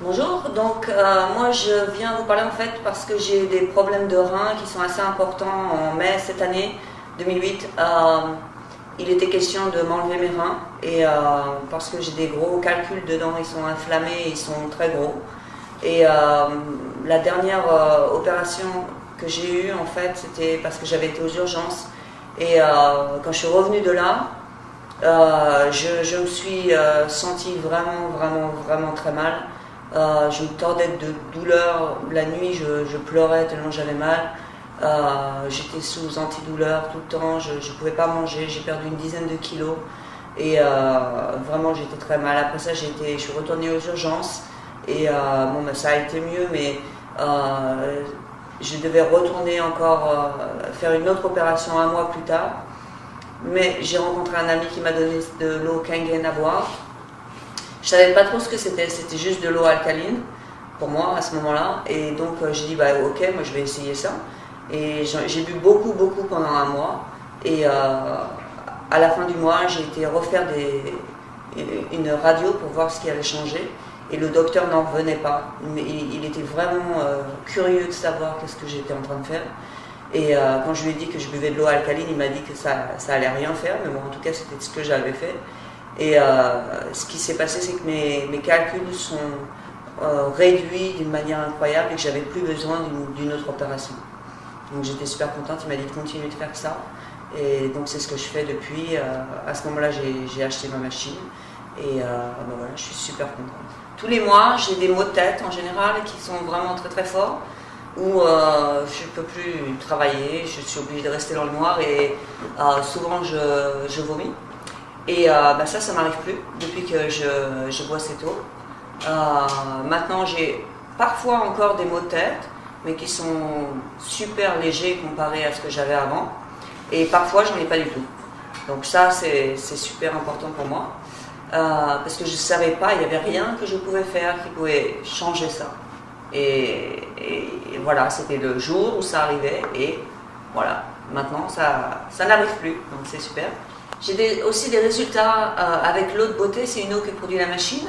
Bonjour, moi je viens vous parler en fait parce que j'ai des problèmes de reins qui sont assez importants en mai cette année 2008. Il était question de m'enlever mes reins et parce que j'ai des gros calculs dedans, ils sont inflammés, ils sont très gros. Et la dernière opération que j'ai eue en fait c'était parce que j'avais été aux urgences et quand je suis revenue de là, je me suis sentie vraiment très mal. Je me tordais de douleur. La nuit, je pleurais tellement j'avais mal. J'étais sous antidouleur tout le temps. Je ne pouvais pas manger. J'ai perdu une dizaine de kilos. Et vraiment, j'étais très mal. Après ça, je suis retournée aux urgences. Et bon, ben, ça a été mieux, mais je devais retourner encore faire une autre opération un mois plus tard. Mais j'ai rencontré un ami qui m'a donné de l'eau Kangen à boire. Je savais pas trop ce que c'était juste de l'eau alcaline pour moi à ce moment-là. Et donc j'ai dit bah ok, moi je vais essayer ça. Et j'ai bu beaucoup pendant un mois. Et à la fin du mois, j'ai été refaire une radio pour voir ce qui allait changer. Et le docteur n'en revenait pas. Mais il était vraiment curieux de savoir qu'est-ce que j'étais en train de faire. Et quand je lui ai dit que je buvais de l'eau alcaline, il m'a dit que ça allait rien faire. Mais bon, en tout cas, c'était ce que j'avais fait. Et ce qui s'est passé, c'est que mes calculs sont réduits d'une manière incroyable et que j'avais plus besoin d'une autre opération. Donc j'étais super contente, il m'a dit de continuer de faire ça. Et donc c'est ce que je fais depuis. À ce moment-là, j'ai acheté ma machine et ben voilà, je suis super contente. Tous les mois, j'ai des maux de tête en général qui sont vraiment très forts, où je ne peux plus travailler, je suis obligée de rester dans le noir et souvent je vomis. Et bah ça m'arrive plus depuis que je bois cette eau. Maintenant, j'ai parfois encore des maux de tête, mais qui sont super légers comparés à ce que j'avais avant. Et parfois, j'en ai pas du tout. Donc ça, c'est super important pour moi. Parce que je ne savais pas, il n'y avait rien que je pouvais faire qui pouvait changer ça. Et voilà, c'était le jour où ça arrivait. Et voilà, maintenant, ça n'arrive plus. Donc c'est super. J'ai aussi des résultats avec l'eau de beauté, c'est une eau que produit la machine.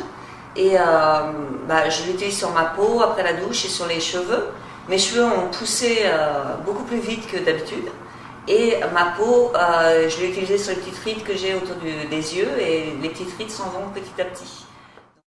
Et je l'utilise sur ma peau après la douche et sur les cheveux. Mes cheveux ont poussé beaucoup plus vite que d'habitude. Et ma peau, je l'ai utilisée sur les petites rides que j'ai autour des yeux et les petites rides s'en vont petit à petit.